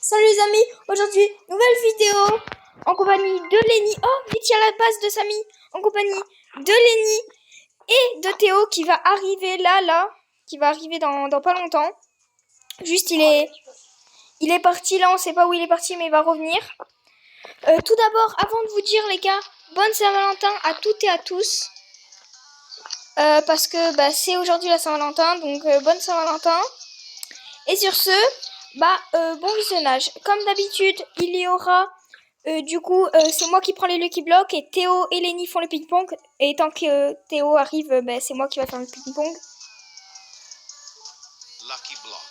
Salut les amis, aujourd'hui, nouvelle vidéo en compagnie de Lenny. Oh, vite, il y a la base de Samy. En compagnie de Lenny et de Théo qui va arriver là, qui va arriver dans pas longtemps. Juste, il est parti là, on sait pas où il est parti, mais il va revenir. Tout d'abord, avant de vous dire les gars, bonne Saint-Valentin à toutes et à tous. Parce que c'est aujourd'hui la Saint-Valentin, donc bonne Saint-Valentin. Et sur ce, bon visionnage. Comme d'habitude, il y aura, c'est moi qui prends les Lucky Blocks et Théo et Lenny font le ping-pong. Et tant que Théo arrive, c'est moi qui va faire le ping-pong.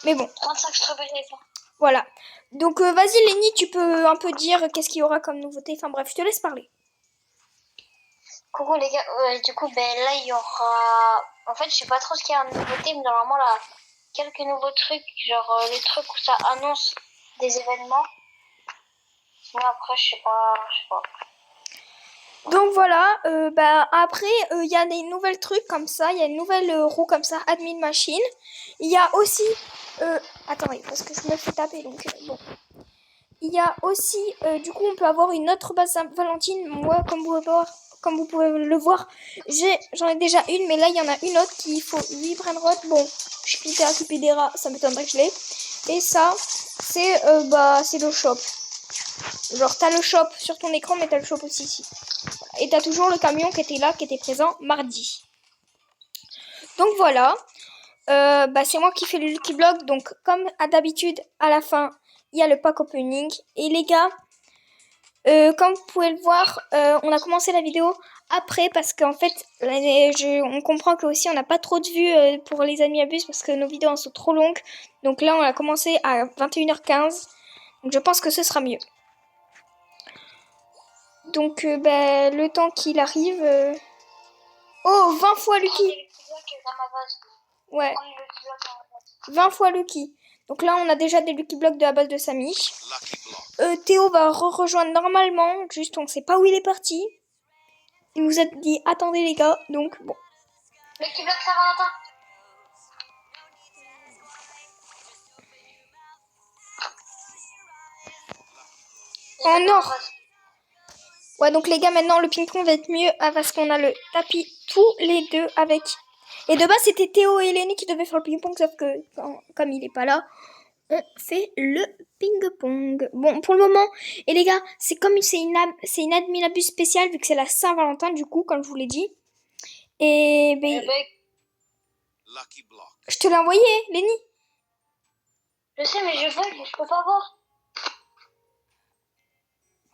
Mais bon. 35 strawberries. Voilà. Donc vas-y Lenny, tu peux un peu dire qu'est-ce qu'il y aura comme nouveauté. Enfin bref, je te laisse parler. Coucou les gars, du coup là il y aura... En fait je sais pas trop ce qu'il y a en nouveauté, mais normalement là, quelques nouveaux trucs, genre les trucs où ça annonce des événements. Sinon après je sais pas. Donc voilà, après il y a des nouvelles trucs comme ça, il y a une nouvelle roue comme ça, admin machine. Il y a aussi, attendez, parce que je me fais taper donc bon. Il y a aussi, du coup on peut avoir une autre base Saint-Valentine. Moi comme vous pouvez le voir, j'en ai déjà une, mais là il y en a une autre qui faut 8 brainrot. Bon, je clique à occuper des rats, ça m'étonnerait que je l'ai. Et ça, c'est c'est le shop. Genre t'as le shop sur ton écran, mais t'as le shop aussi ici. Et t'as toujours le camion qui était là, qui était présent mardi. Donc voilà, c'est moi qui fais le Lucky Block. Donc comme d'habitude, à la fin, il y a le pack opening. Et les gars, comme vous pouvez le voir, on a commencé la vidéo après parce qu'en fait, on comprend que aussi on n'a pas trop de vues pour les amis abus parce que nos vidéos sont trop longues. Donc là, on a commencé à 21h15. Donc je pense que ce sera mieux. Donc le temps qu'il arrive... Oh, 20 fois Lucky. Ouais. 20 fois Lucky. Donc là, on a déjà des Lucky Blocks de la base de Samy. Théo va rejoindre normalement. Juste, on ne sait pas où il est parti. Il nous a dit, attendez les gars. Donc, bon. Lucky Block Saint-Valentin. En or. Ouais, donc les gars, maintenant, le ping-pong va être mieux parce qu'on a le tapis tous les deux avec... Et de base, c'était Théo et Lenny qui devaient faire le ping-pong, sauf que, comme il est pas là, on fait le ping-pong. Bon, pour le moment, et les gars, c'est une admin abus spéciale, vu que c'est la Saint-Valentin, du coup, comme je vous l'ai dit. Et, je te l'ai envoyé, Lenny. Je sais, mais je peux pas voir.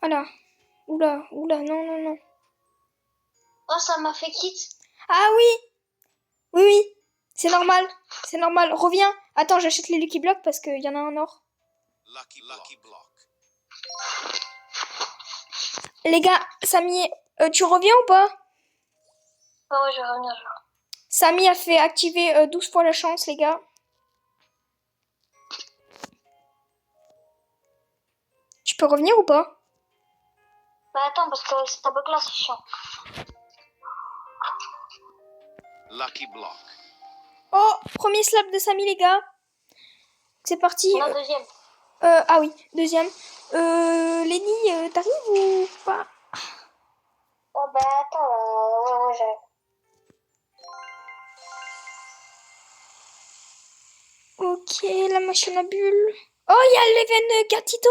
Voilà. Oula, non. Oh, ça m'a fait quitte. Ah oui. Oui. C'est normal. Reviens. Attends, j'achète les Lucky Blocks parce qu'il y en a un or. Lucky Block. Les gars, Samy, tu reviens ou pas? Oh ouais, je vais revenir. Samy a fait activer 12 fois la chance, les gars. Tu peux revenir ou pas? Attends, parce que ça bug là, c'est chiant. Lucky Block. Oh, premier slap de Samy, les gars. C'est parti. Non, deuxième. Ah oui, deuxième. Lenny, t'arrives ou pas? Oh attends, ouais, j'arrive. Ok, la machine à bulles. Oh, il y a l'Even Gatito.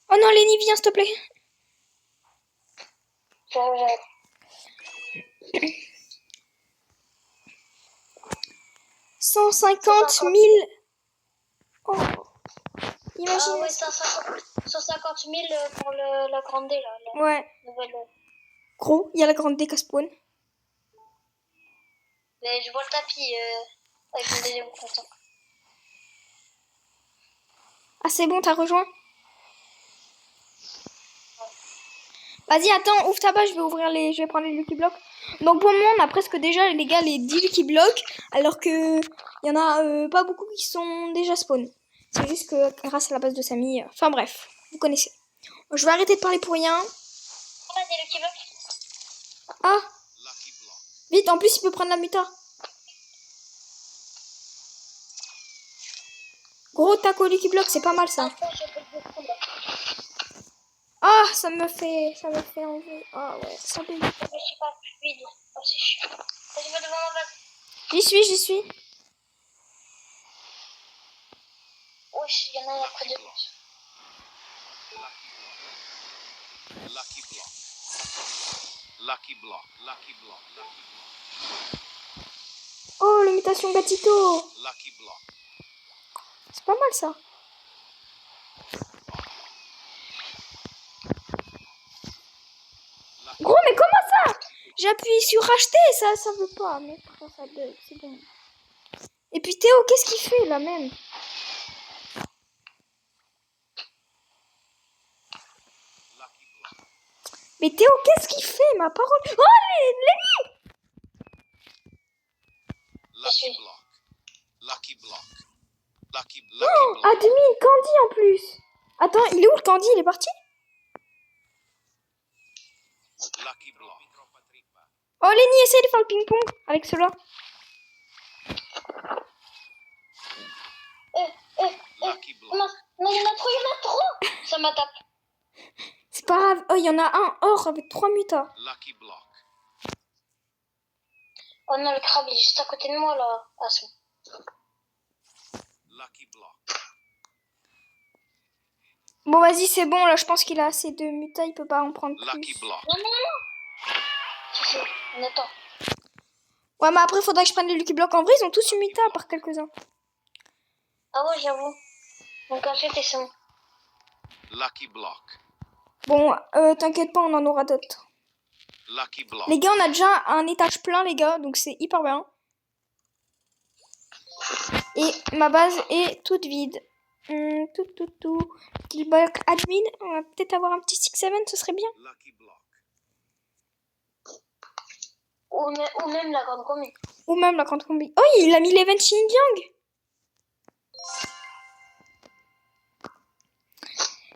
Oh non, Lenny, viens, s'il te plaît. J'arrive. 150 000. Oh. Imagine. Ah ouais, 150 000 pour la grande D, là. Ouais. Nouvelle. Gros, il y a la grande D qui spawn. Mais je vois le tapis avec le deuxième compte. Ah, c'est bon, t'as rejoint? Vas-y, attends, ouvre ta base, je vais prendre les Lucky Blocks. Donc pour le moment, on a presque déjà, les gars, les 10 Lucky Blocks, alors que il y en a pas beaucoup qui sont déjà spawn. C'est juste que grâce à la base de Samy, enfin bref, vous connaissez. Je vais arrêter de parler pour rien. Oh, des Lucky Blocks. Ah, vite, en plus, il peut prendre la muta. Gros tac au Lucky Block, c'est pas mal ça. Attends, je peux Ah, ça me fait envie. Ah ouais, ça me... Je suis pas fluide. Oh, c'est chiant. Vas-y, va devant ma base. J'y suis. Wesh, il y en a un après de nous. Lucky block. Lucky block. Lucky block. Lucky block. Oh, le mutation Gatito. Lucky block. C'est pas mal ça. Gros, mais comment ça? J'appuie sur acheter, ça veut pas. Mais pourquoi ça bug? C'est bon. Et puis Théo, qu'est-ce qu'il fait là même? Lucky block. Mais Théo, qu'est-ce qu'il fait, ma parole? Oh, les... Lucky block. Lucky block. Lucky Oh, block. admin, Candy en plus. Attends, il est où le Candy? Il est parti? Lucky block. Oh, Lenny, essaye de faire le ping-pong avec cela. Lucky block. Non, il y en a trop. Ça m'attaque. C'est pas grave. Oh, il y en a un or avec 3 mutas. Lucky block. Oh non, le crabe, il est juste à côté de moi, là. Ah, c'est bon. Lucky block. Bon, vas-y, c'est bon. Là, je pense qu'il a assez de mutas. Il peut pas en prendre Lucky plus. block. Non. Si, on attend. Ouais, mais après, il faudra que je prenne les Lucky Block. En vrai, ils ont tous une muta, à part quelques-uns. Ah ouais, j'avoue. Donc, achète et c'est bon. Lucky block. Bon, t'inquiète pas, on en aura d'autres. Lucky block. Les gars, on a déjà un étage plein, les gars. Donc, c'est hyper bien. Et ma base est toute vide. Tout. Lucky Block admin. On va peut-être avoir un petit 6-7, ce serait bien. Lucky block. Ou même la grande combi. Ou même la grande combi. Oh, il a mis l'event Xinjiang.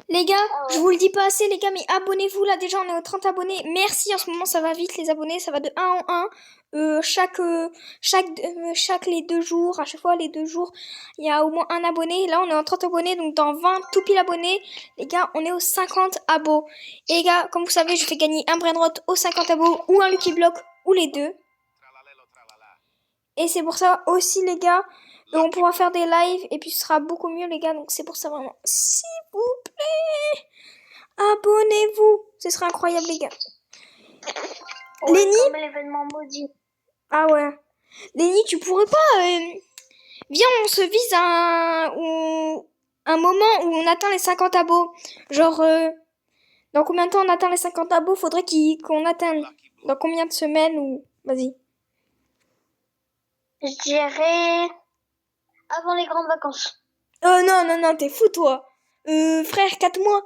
Les gars, je vous le dis pas assez, les gars, mais abonnez-vous là. Déjà, on est aux 30 abonnés. Merci, en ce moment, ça va vite, les abonnés. Ça va de 1 en 1. Chaque les 2 jours, à chaque fois, les 2 jours, il y a au moins un abonné. Là, on est en 30 abonnés, donc dans 20 tout pile abonnés, les gars, on est aux 50 abos. Et les gars, comme vous savez, je fais gagner un Brainrot aux 50 abos ou un Lucky Block ou les deux. Et c'est pour ça aussi, les gars, on pourra faire des lives et puis ce sera beaucoup mieux, les gars. Donc c'est pour ça vraiment, s'il vous plaît, abonnez-vous. Ce sera incroyable, les gars. Ouais, Lenny, comme l'événement maudit. ah ouais. Lenny, tu pourrais pas... Viens, on se vise un moment où on atteint les 50 abos. Genre, dans combien de temps on atteint les 50 abos? Faudrait qu'on atteigne. Dans combien de semaines ou... Vas-y. Je dirais avant les grandes vacances. Oh non, t'es fou, toi. Frère, 4 mois.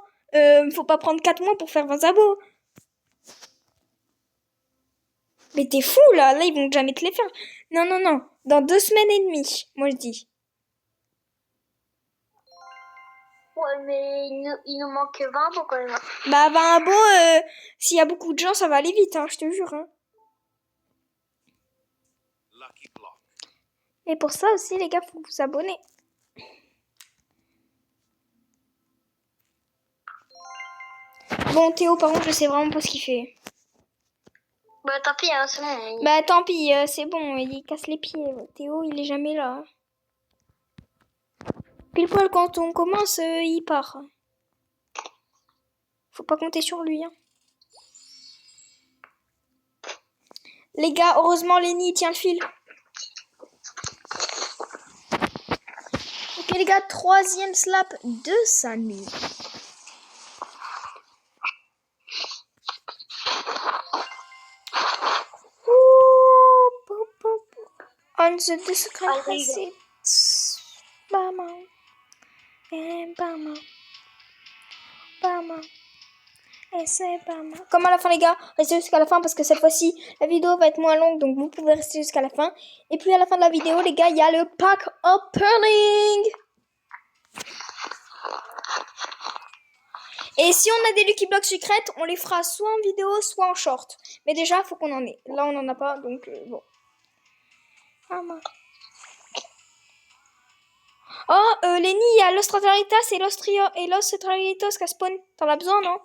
Faut pas prendre 4 mois pour faire 20 abos. Mais t'es fou, là. Là, ils vont jamais te les faire. Non. Dans 2 semaines et demie, moi, je dis. Ouais, mais il nous manque 20 abos quand même. Bah, 20 abos, s'il y a beaucoup de gens, ça va aller vite, hein, je te jure. Hein. Lucky block. Et pour ça aussi, les gars, faut vous abonner. Bon, Théo, par contre, je sais vraiment pas ce qu'il fait. Bah tant pis, hein, c'est bon. Bah, tant pis, c'est bon, il casse les pieds. Théo, il est jamais là. Pile poil, quand on commence, il part. Faut pas compter sur lui. Hein. Les gars, heureusement, Lenny tient le fil. Ok, les gars, 3e slap de Samy. On the discrepancy. Bama. Et bama. Bama. Et c'est bama. Comme à la fin, les gars, restez jusqu'à la fin parce que cette fois-ci, la vidéo va être moins longue. Donc, vous pouvez rester jusqu'à la fin. Et puis, à la fin de la vidéo, les gars, il y a le pack opening. Et si on a des Lucky Blocks secrètes, on les fera soit en vidéo, soit en short. Mais déjà, faut qu'on en ait. Là, on n'en a pas, donc bon. Oh, Lenny, il y a l'Ostratoritas et l'Ostratoritos qui spawn. T'en as besoin, non?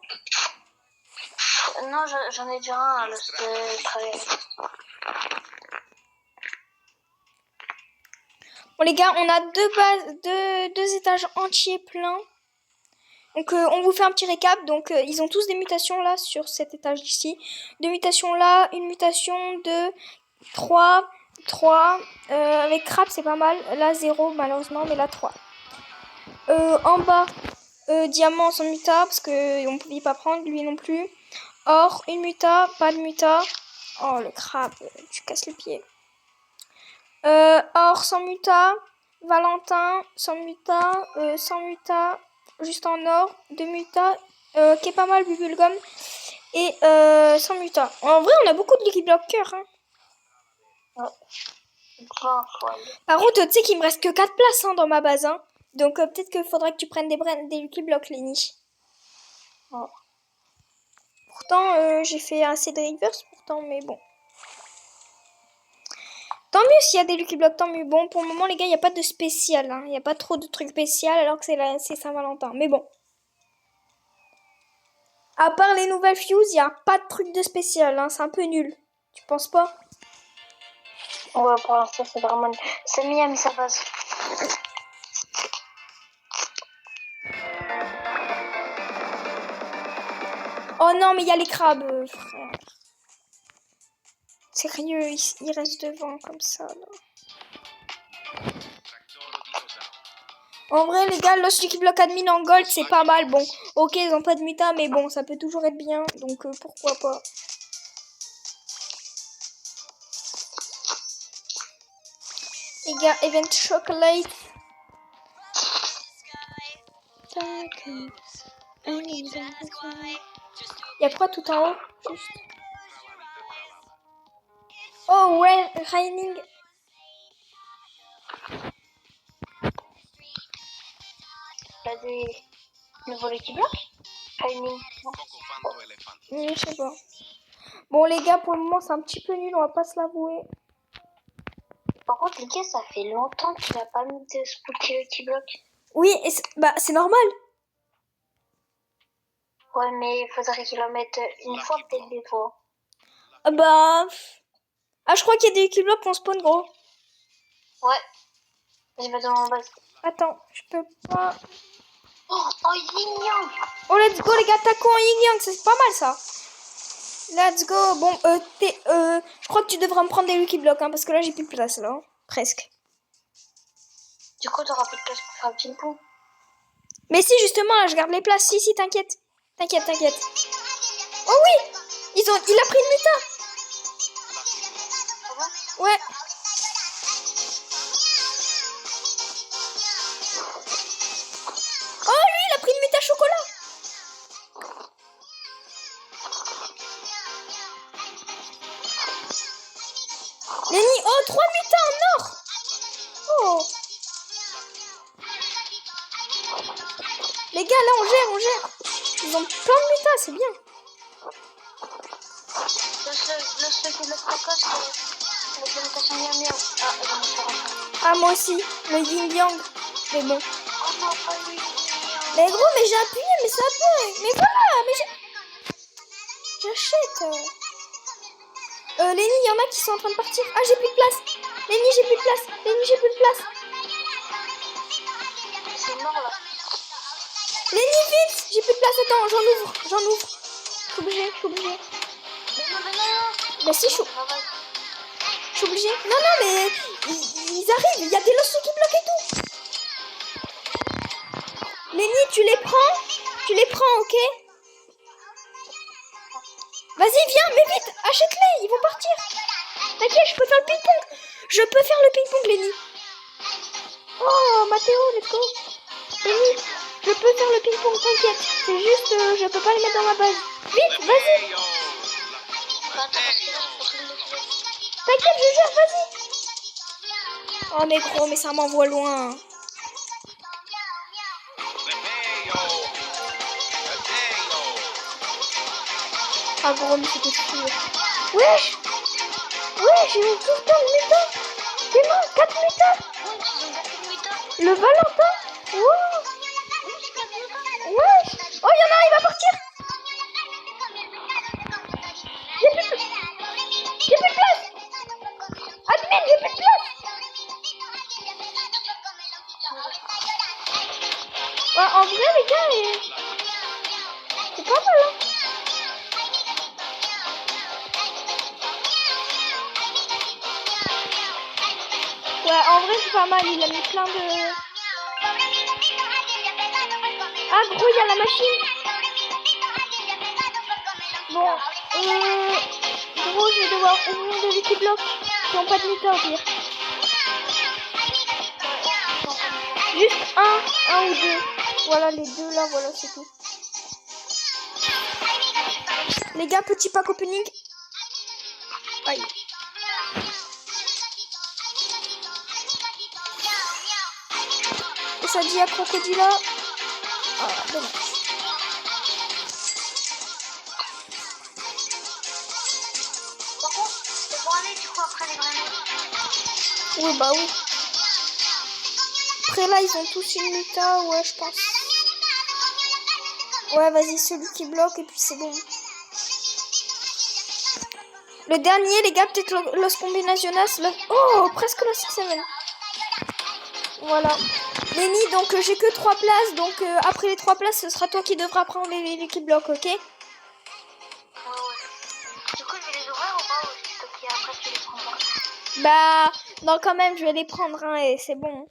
Non, j'en ai déjà un, le travail. Bon, les gars, on a deux étages entiers pleins. Donc, on vous fait un petit récap. Donc, ils ont tous des mutations là sur cet étage d'ici. 2 mutations là, une mutation de 3. Avec Crab, c'est pas mal. Là, 0 malheureusement, mais là, 3. En bas, Diamant sans muta parce qu'on ne pouvait pas prendre, lui non plus. Or, une muta, pas de muta. Oh, le Crabe, tu casses le pied. Or, sans muta. Valentin, sans muta. Juste en or. 2 muta. Qui est pas mal, Bubblegum. Et sans muta. En vrai, on a beaucoup de Lucky Block cœur. Hein. Par contre, tu sais qu'il me reste que 4 places hein, dans ma base. Hein. Donc, peut-être qu'il faudrait que tu prennes des Lucky Block, Lenny. Oh. Pourtant, j'ai fait un Cédric Verse, pourtant, mais bon. Tant mieux s'il y a des Lucky Block, tant mieux. Bon, pour le moment, les gars, il n'y a pas de spécial. Hein. Il n'y a pas trop de trucs spéciaux alors que c'est Saint-Valentin. Mais bon. À part les nouvelles Fuse, il n'y a pas de truc de spécial. Hein. C'est un peu nul. Tu penses pas? Ouais, pour l'instant, c'est vraiment nul. Samy a mis sa base. Oh non, mais il y a les crabes, frère. Sérieux, il reste devant comme ça, là. En vrai, les gars, Lost Lucky Block Admin en gold, c'est pas mal. Bon, ok, ils ont pas de muta, mais bon, ça peut toujours être bien. Donc, pourquoi pas. Les gars, Event Chocolate. Il y a quoi tout en haut? Juste. Oh, ouais, Raining. Il y a des nouveaux Lucky Block. Raining. Je sais pas. Bon, les gars, pour le moment, c'est un petit peu nul, on va pas se l'avouer. Par contre, les gars, ça fait longtemps qu'il a pas mis de Spooky Lucky Block. Oui, et c'est normal. Ouais, mais il faudrait qu'il en mette une fois, peut-être deux fois. Je crois qu'il y a des Lucky Blocks qu'on spawn, gros. Ouais. Je vais dans mon base. Attends, je peux pas... Oh, Yin Yang. Oh, let's go, les gars, taco en Yin Yang, c'est pas mal, ça. Let's go. Bon, je crois que tu devras me prendre des Lucky Blocks, hein, parce que là, j'ai plus de place, là. Hein. Presque. Du coup, t'auras plus de place pour faire un ping-pong. Mais si, justement, là, je garde les places. Si, t'inquiète. T'inquiète. Oh oui, il a pris une muta. Ouais. Oh, lui, il a pris une muta chocolat. Lenny, oh, 3 mutas en or. Oh. Les gars, là, on gère. Ils ont plein de mutas, c'est bien. Le Lucky Block précoce, avec la mutation Miam Miam. Ah, j'en ai pas encore. Ah, moi aussi, le Yin Yang. Mais bon. Oh non, pas lui. Mais gros, mais j'ai appuyé, mais ça peut. Mais voilà, mais j'achète. Lenny, il y en a qui sont en train de partir. Ah, j'ai plus de place. Lenny, j'ai plus de place. C'est mort là. Lenny, vite. J'ai plus de place. Attends, j'en ouvre. Je suis obligée. Mais non. Bah si, je suis obligée. Non, mais ils arrivent. Il y a des losses qui bloquent et tout. Lenny, tu les prends, ok? Vas-y, viens, mais vite, achète-les, ils vont partir. T'inquiète, je peux faire le ping-pong. Lenny. Oh, Mathéo, let's go. Lenny, je peux faire le ping-pong, t'inquiète. C'est juste, je peux pas les mettre dans ma base. Vite, vas-y. T'inquiète, je gère, vas-y. Oh, mais gros, mais ça m'envoie loin. Ah, gros, mais c'était sûr. Wesh, j'ai eu tout le temps de mutas. C'est moi, 4 mutas. Le Valentin. Wow. Ouais. Oh, il y en a un, il va partir. J'ai plus de place. Admin, j'ai plus de place. Ouais, en vrai, les gars, c'est pas mal, hein. Ouais, en vrai, c'est pas mal. Il a mis plein de... Ah, gros, il y a la machine. Bon, gros, je vais devoir ouvrir des Lucky Blocs qui n'ont pas de meter, dire. Juste un ou deux. Voilà, les deux là, voilà, c'est tout. Les gars, petit pack opening. Aïe. Et ça dit à Crocodila. Ah, dommage. Par contre, ils vont aller du coup après les vrais mecs. Oui, bah oui. Après là, ils ont tous une muta, ouais, je pense. Ouais, vas-y, celui qui bloque et puis c'est bon. Le dernier, les gars, peut-être Los Combinaciones. Oh, presque le 6-7. Voilà. Lenny, donc j'ai que 3 places. Donc après les 3 places, ce sera toi qui devras prendre les qui bloquent, ok? Ouais. Du coup, je vais les ouvrir ou pas? Ou juste ok, après tu les prendras? Bah, non, quand même, je vais les prendre, hein, et c'est bon.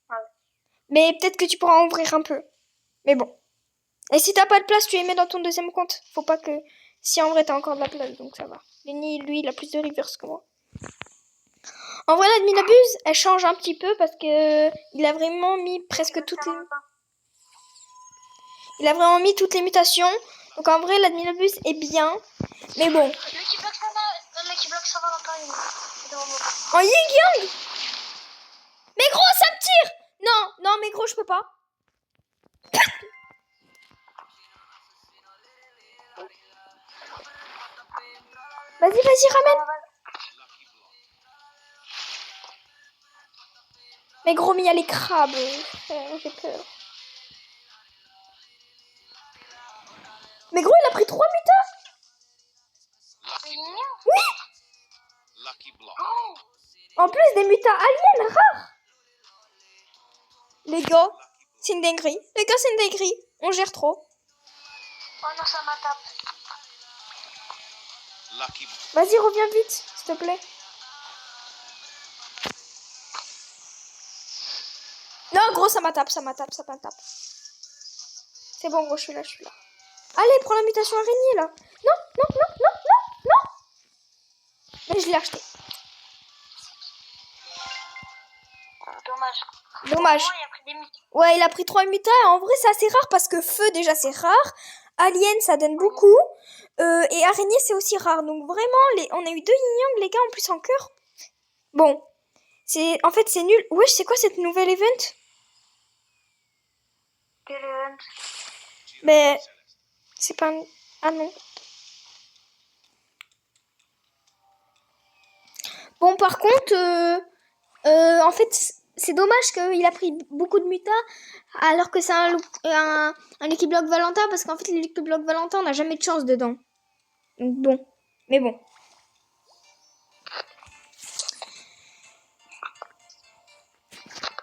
Ouais. Mais peut-être que tu pourras en ouvrir un peu. Mais bon. Et si t'as pas de place, tu les mets dans ton deuxième compte. Faut pas que... Si en vrai, t'as encore de la place, donc ça va. Lenny, lui, il a plus de reverse que moi. En vrai, l'admin abuse, elle change un petit peu parce que il a vraiment mis presque toutes les... Il a vraiment mis toutes les mutations. Donc en vrai, l'admin abuse est bien. Mais bon. Lucky Block, ça va. Lucky Block, ça va dans Paris. En Ying Yang. Mais gros, ça me tire. Non, non, mais gros, je peux pas. Vas-y, vas-y, ramène. Mais gros, mais il y a les crabes. J'ai peur. Mais gros, il a pris 3 mutas. Oui. Lucky block. Oh, En plus, des mutas aliens rares. Les gars, c'est une dinguerie. Les gars, c'est une dinguerie. On gère trop. oh non, ça m'attaque. Lucky Vas-y, reviens vite, s'il te plaît. Non, gros, ça m'attaque, ça m'attaque, ça m'attaque. C'est bon, gros, je suis là, je suis là. Allez, prends la mutation araignée, là. Non, non, non, non, non, non. Mais je l'ai acheté. Dommage. Dommage. Moi, il a pris des mythes. Ouais, il a pris 3 mutas. Et en vrai, c'est assez rare parce que feu, déjà, c'est rare. Alien, ça donne beaucoup. Et araignée, c'est aussi rare. Donc vraiment, on a eu 2 yin-yang, les gars, en plus en cœur. Bon. En fait, c'est nul. Wesh, c'est quoi cette nouvelle event? Quel event? Mais c'est pas... Ah non. Bon, par contre, en fait, c'est dommage qu'il a pris beaucoup de mutas alors que c'est un Lucky Block Valentin parce qu'en fait, le Lucky Block Valentin, on n'a jamais de chance dedans. Donc bon. Mais bon.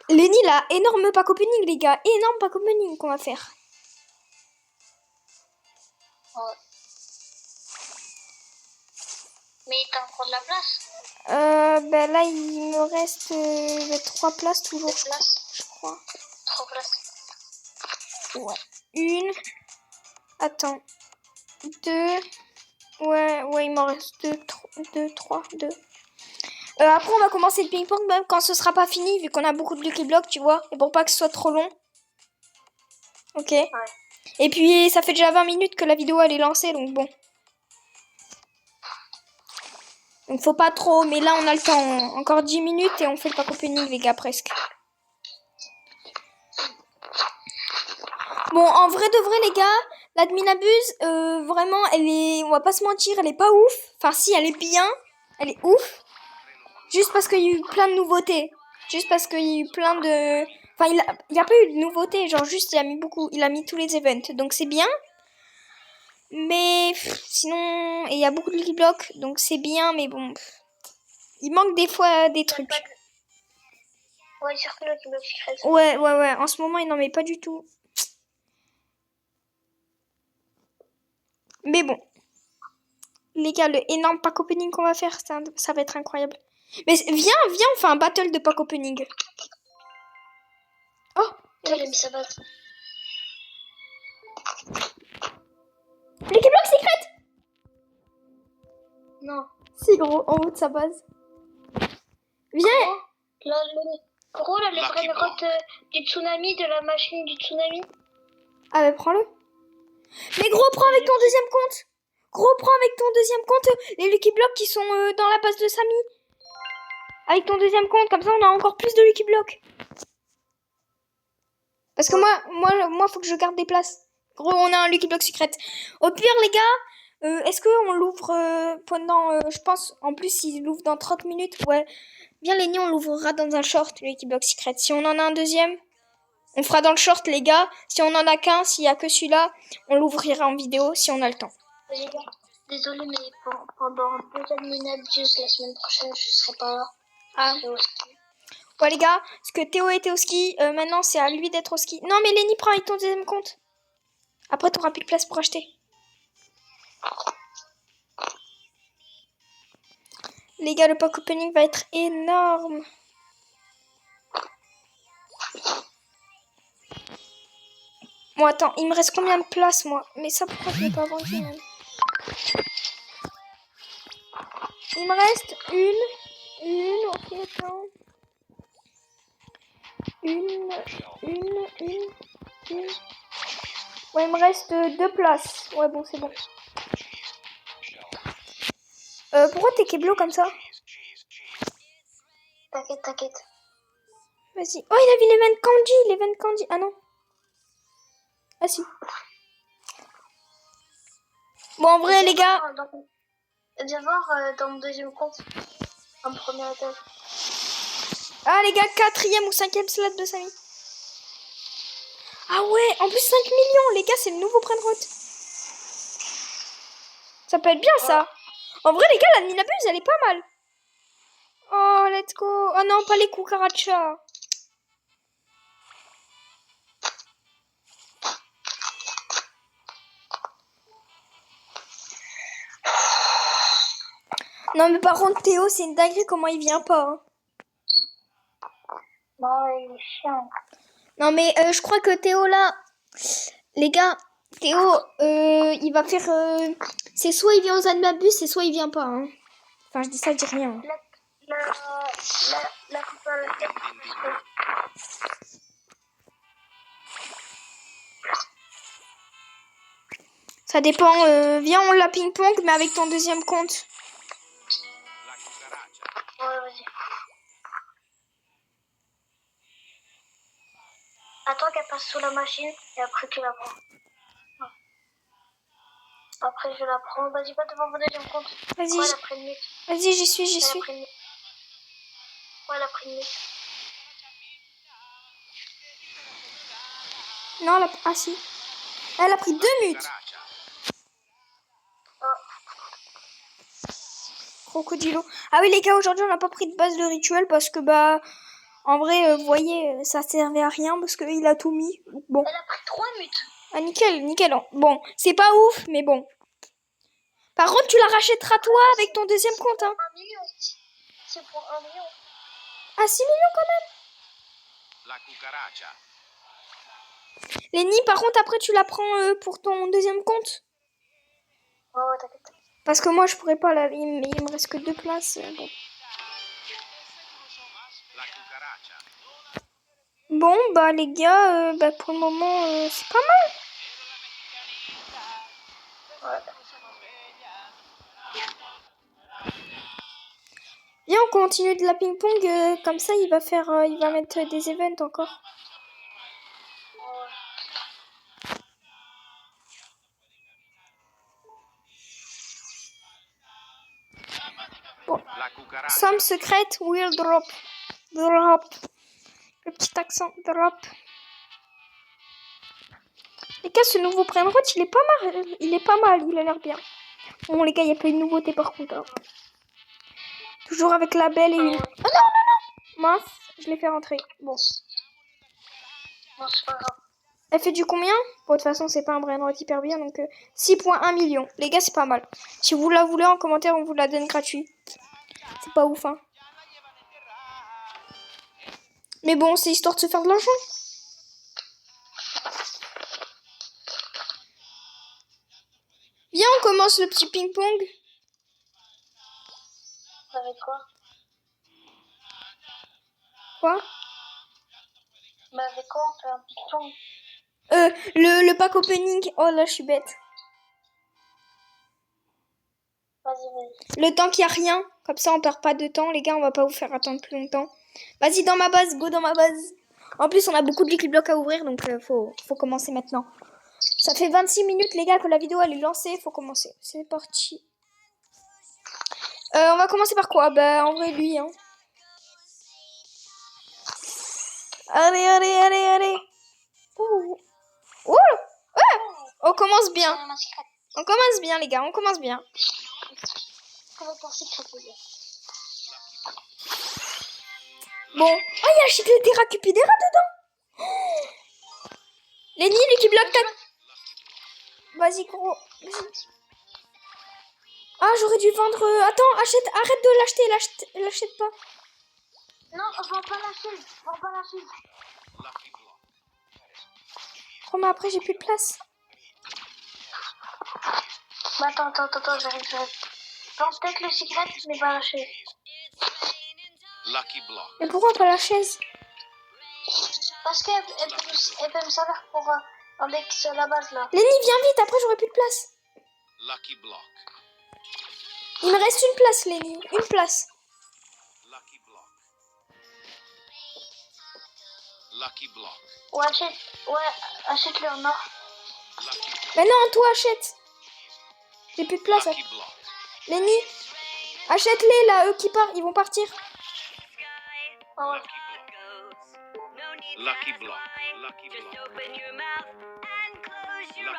Lenny, là, énorme pack opening, les gars. Énorme pack opening qu'on va faire. Ouais. Mais t'as encore de la place? Ben là, il me reste 3 places toujours, Des places? je crois. 3 places. Ouais. Une. Attends. 2. Ouais, il m'en reste 2, 3, 2. Après, on va commencer le ping-pong même quand ce sera pas fini, vu qu'on a beaucoup de Lucky Block, tu vois. Et pour pas que ce soit trop long. Ok. Ouais. Et puis, ça fait déjà 20 minutes que la vidéo elle est lancée, donc bon. Donc faut pas trop, mais là on a le temps. Encore 10 minutes et on fait le pack opening, les gars, presque. Bon, en vrai de vrai, les gars, l'admin abuse, vraiment, on va pas se mentir, elle est pas ouf. Enfin si, elle est bien, elle est ouf. Juste parce qu'il y a eu plein de nouveautés. Juste parce qu'il y a eu plein de... Enfin, il y a pas eu de nouveautés. Genre, juste, il a mis tous les events. Donc, c'est bien. Mais sinon, et il y a beaucoup de Lucky Block. Donc, c'est bien. Mais bon, il manque des fois des trucs. Ouais, surtout le Kingdom Secret. Ouais. En ce moment, il n'en met pas du tout. Mais bon. Les gars, le énorme pack opening qu'on va faire, ça va être incroyable. Mais viens, on fait un battle de pack opening. Oh, Putain, il a mis sa base. Lucky Block Secret. Non. C'est gros, en haut de sa base. Viens. Gros, là, les Lucky brainrots du tsunami, de la machine du tsunami. Ah bah prends-le. Mais gros, prends avec ton deuxième compte. Gros, prends avec ton deuxième compte les Lucky Blocks qui sont dans la base de Samy. Avec ton deuxième compte, comme ça on a encore plus de Lucky Blocks. Parce que moi, faut que je garde des places. Gros, on a un Lucky Block secret. Au pire, les gars, est-ce qu'on l'ouvre pendant, je pense, en plus, il l'ouvre dans 30 minutes. Ouais. Bien, Lenny, on l'ouvrira dans un short, le Lucky Block secret. Si on en a un deuxième, on fera dans le short, les gars. Si on en a qu'un, s'il y a que celui-là, on l'ouvrira en vidéo si on a le temps. Les gars, désolé, mais pendant 2 admin abuse la semaine prochaine, je serai pas là. Ah. Je serai au ski. Ouais, les gars, parce que Théo était au ski, maintenant c'est à lui d'être au ski. Non, mais Lenny, prends avec ton deuxième compte. Après, t'auras plus de place pour acheter. Les gars, le pack opening va être énorme. Bon, attends, il me reste combien de places, moi? Mais ça, pourquoi je l'ai pas vendu, même? Il me reste une, ok, attends. Une. Ouais, il me reste 2 places. Ouais, bon, c'est bon. Pourquoi t'es Keblo comme ça? T'inquiète. Vas-y. Oh, il a vu l'event Candy. Ah non. Ah si. Bon, en vrai, les gars. Viens voir dans mon deuxième compte. En premier étage. Ah, les gars, 4e ou 5e slot de Samy. Ah ouais, en plus 5 millions, les gars, c'est le nouveau Brainrot. Ça peut être bien, ça. En vrai, les gars, la Minabuse, elle est pas mal. Oh, let's go. Oh non, pas les cucarachas. Non, mais par contre, Théo, c'est une dinguerie comment il vient pas. Hein. Non, il est chiant. Non, mais je crois que Théo, là... Les gars, Théo, il va faire... C'est soit il vient aux Animabus, c'est soit il vient pas. Hein. Enfin, je dis ça, je dis rien. Hein. La coupe à la tête. Ça dépend. Viens, on la ping-pong, mais avec ton deuxième compte. Ouais, vas-y. Attends qu'elle passe sous la machine et après tu la prends. Ouais. Après je la prends. Vas-y, va devant mon deuxième compte. Vas-y. Ouais, elle a pris une mute. Vas-y, j'y suis. Ouais, elle a pris une mute. Non, ah si. Elle a pris 2 mutes. Crocodilo. Ah oui, les gars, aujourd'hui, on n'a pas pris de base de rituel parce que, bah... En vrai, vous voyez, ça servait à rien parce qu'il a tout mis. Bon. Elle a pris 3 mutes. Ah, nickel. Bon, c'est pas ouf, mais bon. Par contre, tu la rachèteras toi avec ton deuxième compte, hein. 1 million. C'est pour 1 million. Ah, 6 millions quand même. La cucaracha. Lenny, par contre, après, tu la prends pour ton deuxième compte. Ouais, t'inquiète. Parce que moi, je pourrais pas, là. Il me reste que 2 places. Bon. La cucaracha. Bon, bah, les gars, bah, pour le moment, c'est pas mal. Ouais. Viens, on continue de la ping-pong. Comme ça, il va mettre des events encore. Bon. La cucaracha. Some secret will drop. Drop. Le petit accent. Drop. Les gars, ce nouveau brain rot, il est pas mal. Il est pas mal. Il a l'air bien. Bon, les gars, il n'y a pas de nouveauté par contre. Hein. Toujours avec la belle et une... Oh non, non, non. Mince, je l'ai fait rentrer. Bon. Non, c'est pas grave. Elle fait du combien? Bon, de toute façon, c'est pas un brain rot hyper bien. Donc, 6,1 millions. Les gars, c'est pas mal. Si vous la voulez en commentaire, on vous la donne gratuit. C'est pas ouf, hein. Mais bon, c'est histoire de se faire de l'argent. Viens, on commence le petit ping-pong. Avec quoi? Quoi? Mais avec quoi on fait un ping-pong? Le pack opening. Oh là, je suis bête. Vas-y, vas-y. Le temps qu'il n'y a rien. Comme ça, on perd pas de temps. Les gars, on va pas vous faire attendre plus longtemps. Vas-y, dans ma base. Go dans ma base. En plus, on a beaucoup de Lucky Block à ouvrir. Donc, faut commencer maintenant. Ça fait 26 minutes, les gars, que la vidéo elle est lancée. Faut commencer. C'est parti. On va commencer par quoi? Bah, en vrai, lui, hein. Allez, allez, allez, allez. Ouh. Ouh. Ah. On commence bien. On commence bien, les gars. On commence bien. Bon. Ah, il y a Chicle des Racupidera dedans. Oh. Lenny, Lucky Block, vas-y, gros. Vas-y. Ah, j'aurais dû vendre... Attends, arrête de l'acheter, l'achète pas. Non, vends pas la chaise. Vends pas la chaise. Oh, mais après, j'ai plus de place. Bah, attends, j'arrive. Vends peut-être le secret, mais pas la chaise. Lucky Block. Mais pourquoi pas la chaise? Parce qu'elle peut me servir pour avec la base là. Lenny, viens vite, après j'aurai plus de place. Lucky Block. Il me reste une place, Lenny. Une place. Lucky Block. Lucky Block. Ouais, achète-le en or. Lucky Block. Mais non, toi, achète. J'ai plus de place. Lucky Block. Lenny, achète-les là, eux qui partent, ils vont partir. Oh, ouais. Lucky Block. Lucky Block.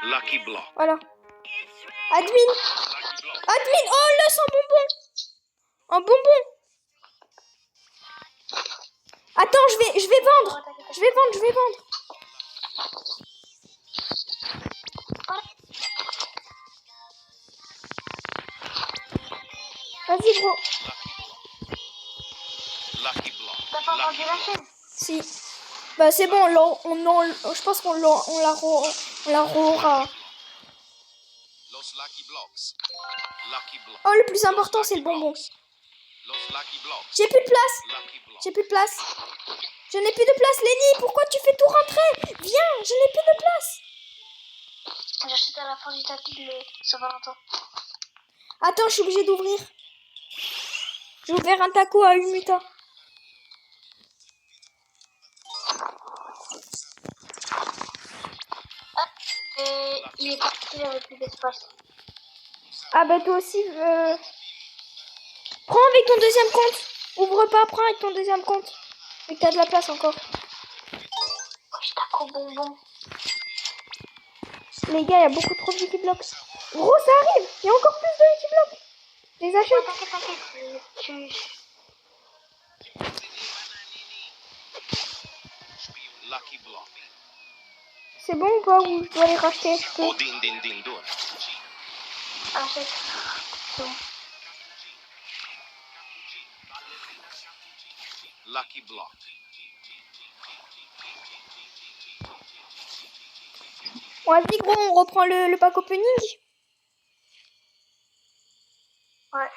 Lucky Block. Voilà. Admin. Lucky Block. Admin, oh, laisse un bonbon. Un bonbon. Attends, je vais vendre. Je vais vendre. Vas-y, gros. Lucky Block. T'as pas vendu Lucky la Block. chaise? Si. Bah c'est bon, je pense qu'on la aura. Los Lucky Blocks. Lucky Block. Oh, le plus important, c'est le bonbon. Los Lucky Blocks. J'ai plus de place. Lucky Block. J'ai plus de place. Je n'ai plus de place, Lenny. Pourquoi tu fais tout rentrer? Viens, je n'ai plus de place. J'achète à la fin du tapis le Saint-Valentin. Attends, je suis obligée d'ouvrir. J'ai ouvert un taco à une muta. Et il est parti, il avait plus d'espace. Ah bah toi aussi. Prends avec ton deuxième compte. Ouvre pas, prends avec ton deuxième compte. Et que t'as de la place encore. Je tape au bonbon. Les gars, il y a beaucoup trop de Lucky Blocks. Gros, ça arrive. Il y a encore plus de Lucky Blocks. Je les achète. T'inquiète. Lucky Block. C'est bon ou pas? Ou je dois les racheter? Je peux. Odin din din dun. Achète. C'est bon. Lucky Block. Vas-y gros, on reprend le pack opening. Ouais.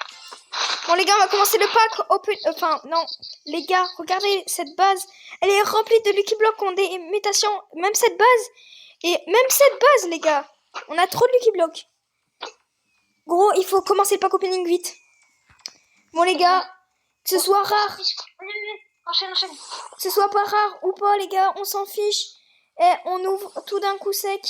Bon les gars, on va commencer le pack open... Enfin, non. Les gars, regardez cette base. Elle est remplie de Lucky Block, ont des mutations. Même cette base. Et même cette base, les gars. On a trop de Lucky Block. Gros, il faut commencer le pack opening vite. Bon les gars, que ce soit rare, Enchaîne. que ce soit pas rare ou pas les gars, on s'en fiche. Et on ouvre tout d'un coup sec.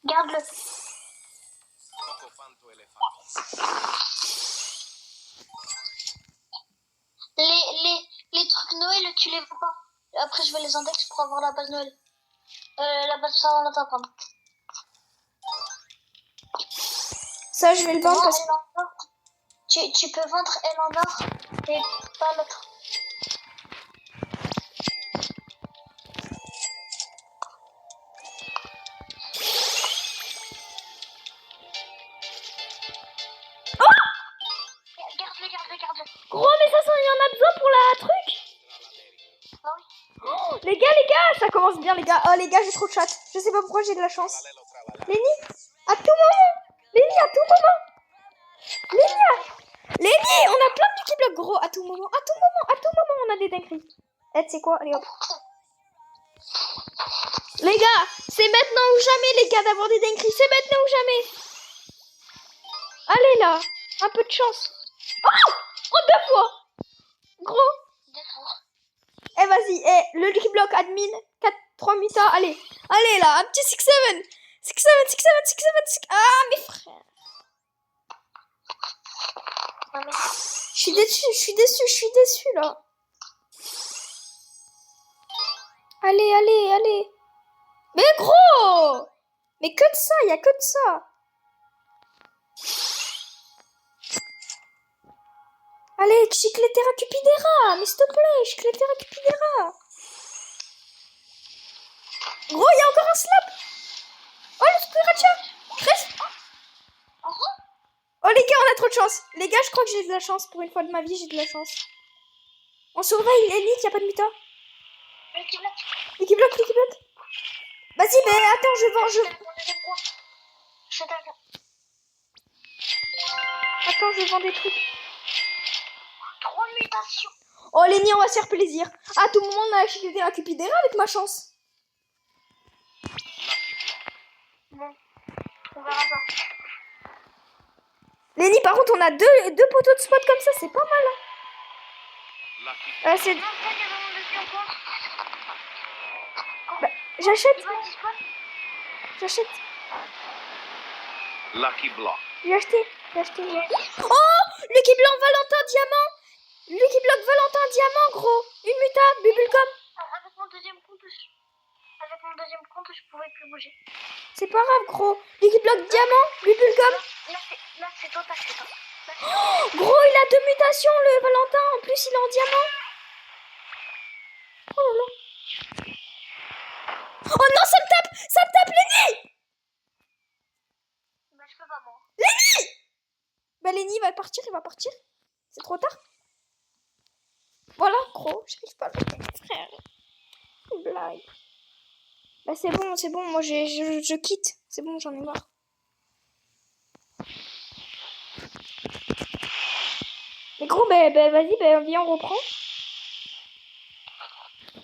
Garde-le. Les trucs Noël, tu les vois pas. Après, je vais les index pour avoir la base Noël. La base Saint-Valentin, pardon. Ça, je vais le vendre Moi, parce que... elle en or. Tu peux vendre elle en or et pas l'autre. Garde-le. Gros, mais ça, il y en a besoin pour la truc. Ah oui. Oh, les gars, ça commence bien, les gars. Oh, les gars, j'ai trop de chat. Je sais pas pourquoi j'ai de la chance. Lenny, à tout moment. Lenny, à tout moment. Lenny, on a plein de Lucky Block, gros. À tout moment, on a des dingueries. Eh, tu sais quoi? Allez, hop. Les gars, c'est maintenant ou jamais, les gars, d'avoir des dingueries. C'est maintenant ou jamais. Allez, là. Un peu de chance. Oh, en 2 fois. Gros. Eh, vas-y. Eh, le Lucky Block admin. 3 mutas. Allez, là. Un petit 6-7. 6-7. Ah, mes frères. Je suis déçu, là. Allez. Mais gros. Mais que de ça, y a que de ça. Allez, Chicletera Cupidera. Mais s'il te plaît, Chicletera Cupidera. Gros, y a encore un slap. Oh, le Squiracha. Reste. Oh, les gars, on a trop de chance. Les gars, je crois que j'ai de la chance. Pour une fois de ma vie, j'ai de la chance. On surveille Elite, y a pas de muta. Lucky Block. Vas-y, mais attends, je vends. Attends, je vends des trucs. 3 mutations. Oh, Lenny, on va se faire plaisir. À tout moment, on a acheté un Cupidera avec ma chance. Bon, on verra ça. Lenny, par contre, on a deux poteaux de spot comme ça, c'est pas mal. Hein. C'est... Bah, j'achète. Lucky Block. J'ai acheté. Oh, Lucky Block Valentin Diamant. Lucky Block Valentin Diamant, gros. Une muta, Bubblegum. Avec mon deuxième compte, je pouvais plus bouger. C'est pas grave, gros. Lucky Block Diamant, Bubblegum. Là, c'est toi, t'as fait toi. Oh, gros, il a 2 mutations, le Valentin. En plus, il est en diamant. Oh là là. Oh non, ça me tape, Lenny. Bah, je peux pas, moi. Lenny. Bah, Lenny il va partir. C'est trop tard. Voilà, gros, j'arrive pas à le faire, frère. Une blague. Bah, c'est bon, moi, je quitte. C'est bon, j'en ai marre. Mais gros, bah, vas-y, viens, on reprend.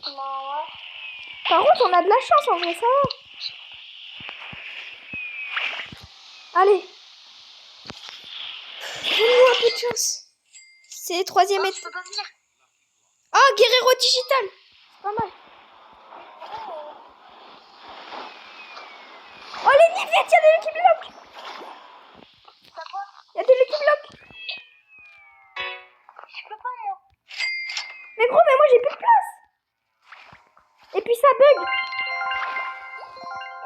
Non, ouais. Par contre, on a de la chance, en vrai, ça va. Allez. Donne-nous un peu de chance. C'est 3e Je peux pas venir. Oh, Guerrero Digital. C'est pas mal. Oh, les niveaux, il y a des Lucky Block. T'as quoi? Il y a des Lucky Block. Je peux pas, moi. Mais gros, moi j'ai plus de place. Et puis ça bug.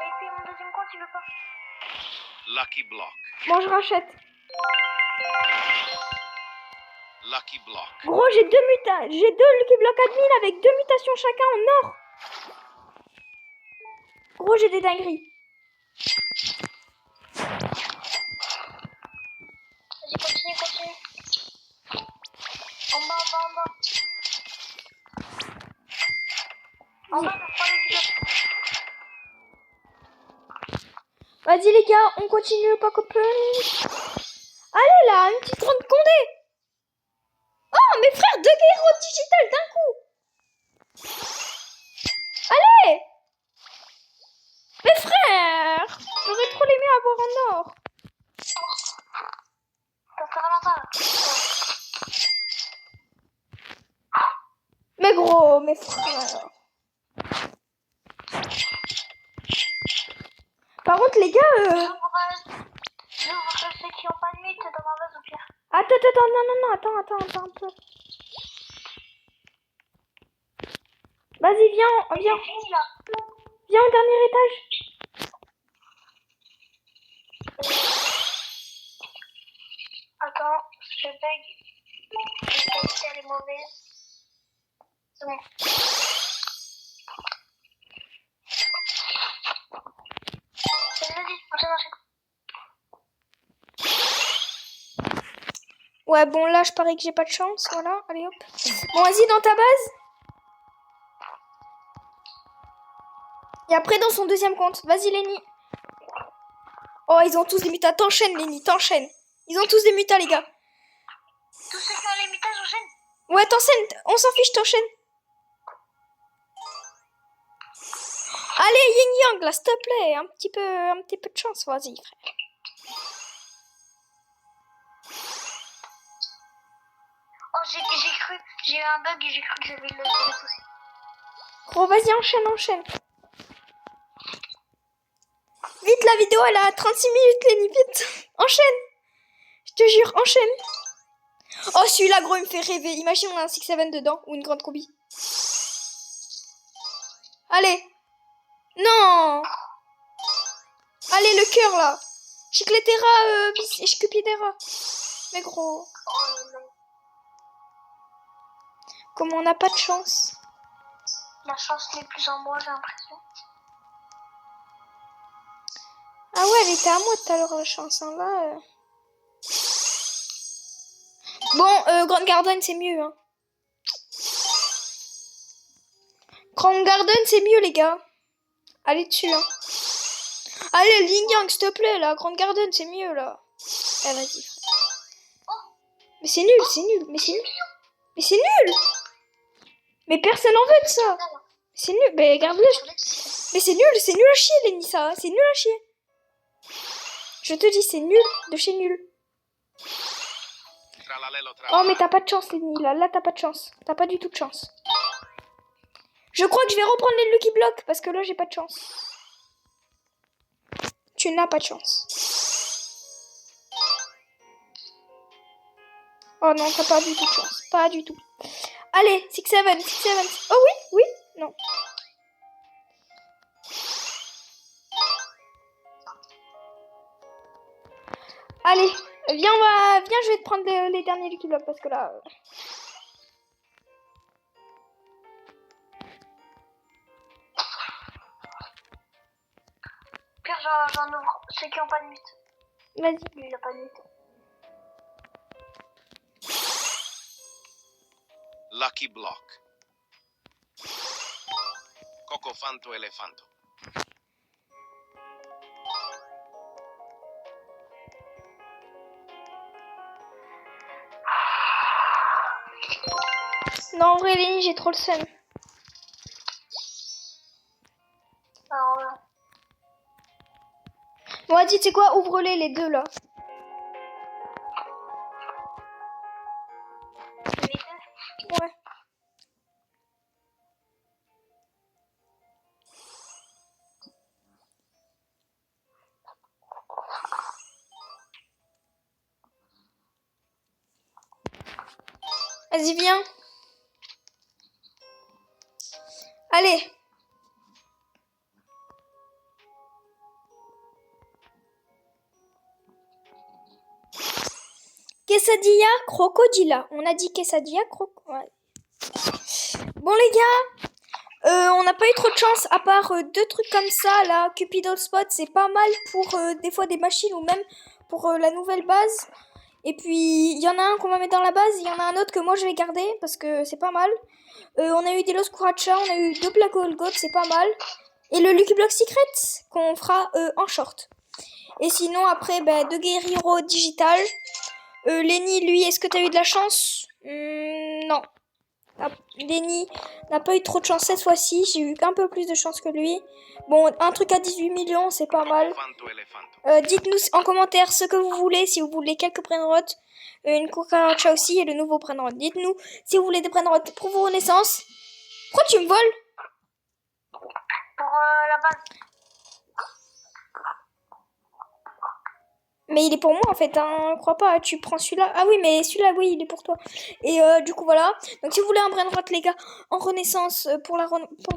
Et puis mon deuxième compte, il veut pas. Lucky Block. Bon, je rachète. Lucky Block. Gros, j'ai 2 Lucky Block admin avec 2 mutations chacun en or. Gros, j'ai des dingueries. Vas-y, continue. En bas. En bas, t'as 3 Lucky Block. Vas-y les gars, on continue le pack open. Allez là, une petite ronde condé. Oh, mes frères, 2 guerriers digital d'un coup. Allez. Mes frères, j'aurais trop aimé avoir en or. T'as fait Valentin, là. Mais gros, mes frères. Par contre, les gars, J'ouvre le secret qui ont pas de mythe dans ma base au pire. Attends, non, attends un peu. Vas-y, viens au dernier étage. Attends, je bug. La qualité elle est mauvaise. C'est bon. Vas-y, enchaîne. Ouais, bon, là, je parie que j'ai pas de chance. Voilà, allez hop. Bon, vas-y, dans ta base. Et après, dans son deuxième compte. Vas-y, Lenny. Oh, ils ont tous des mutas. T'enchaînes, Lenny, t'enchaînes. Ils ont tous des mutas, les gars. Tous ceux qui ont les mutas, j'enchaîne. Ouais, t'enchaînes. On s'en fiche, t'enchaînes. Allez, Yin Yang, là, s'il te plaît. Un petit peu de chance. Vas-y, frère. Oh, j'ai eu un bug et j'ai cru que j'avais le virus aussi. Gros, vas-y, enchaîne. Vite, la vidéo, elle a 36 minutes, Lenny, vite. Enchaîne. Je te jure, enchaîne. Oh, celui-là, gros, il me fait rêver. Imagine, on a un 6-7 dedans, ou une grande combi. Allez. Non. Allez, le cœur, là. Chicletera, Cupidera. Mais gros. Comment on n'a pas de chance. La chance n'est plus en moi, j'ai l'impression. Ah ouais, elle était à moi tout à l'heure, la chance. Hein, là, Bon, Grand Garden, c'est mieux. Hein. Grand Garden, c'est mieux, les gars. Allez dessus. Hein. Allez, Yin Yang, s'il te plaît, là. Grand Garden, c'est mieux, là. Eh, vas-y, frère. Mais c'est nul. Mais c'est nul. Mais personne en veut de ça. C'est nul. Mais garde-le. Mais c'est nul à chier, Lenny, ça. C'est nul à chier. Je te dis, c'est nul de chez nul. Oh, mais t'as pas de chance, Lenny. Là, t'as pas de chance. T'as pas du tout de chance. Je crois que je vais reprendre les Lucky Blocks parce que là, j'ai pas de chance. Tu n'as pas de chance. Oh non, t'as pas du tout de chance. Pas du tout. Allez, 6-7. Oh oui, non. Allez, viens, je vais te prendre les derniers Lucky Blocks parce que là... Pire, j'en ouvre ceux qui ont pas de mythe. Vas-y. Lui, il a pas de mythe. Lucky Block. Cocofanto Elefanto. Non, en vrai, Lenny, j'ai trop le seum. Alors, là. Bon, vas-y, tu sais quoi, ouvre-les, les deux, là. Les deux. Ouais. Vas-y, viens. Allez. Quesadilla, crocodilla. On a dit quesadilla, ouais. Bon, les gars, on n'a pas eu trop de chance à part deux trucs comme ça. Là, Cupid Spot, c'est pas mal pour des fois des machines ou même pour la nouvelle base. Et puis, il y en a un qu'on va mettre dans la base. Il y en a un autre que moi, je vais garder parce que c'est pas mal. On a eu des Los Cuaracha, on a eu deux Black Hole God, c'est pas mal. Et le Lucky Block Secret qu'on fera en short. Et sinon, après, deux Guerrero Digital. Lenny, lui, est-ce que t'as eu de la chance? Non. Lenny n'a pas eu trop de chance cette fois-ci. J'ai eu un peu plus de chance que lui. Bon, un truc à 18 millions, c'est pas mal. Dites-nous en commentaire ce que vous voulez. Si vous voulez quelques brainrots, une cucaracha aussi et le nouveau brainrot. Dites-nous si vous voulez des brainrots pour vos renaissances. Pourquoi tu me voles? Pour la base. Mais il est pour moi en fait, hein, crois pas, tu prends celui-là. Ah oui, mais celui-là, oui, il est pour toi. Et du coup, voilà. Donc si vous voulez un brainrot, les gars, en renaissance, pour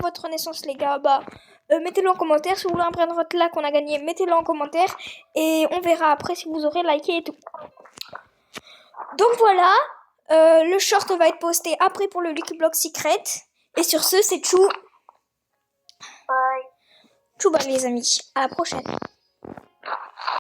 votre renaissance, les gars, bah, mettez-le en commentaire. Si vous voulez un brainrot là qu'on a gagné, mettez-le en commentaire. Et on verra après si vous aurez liké et tout. Donc voilà, le short va être posté après pour le Lucky Block Secret. Et sur ce, c'est Chou. Bye. Chou, bah les amis, à la prochaine.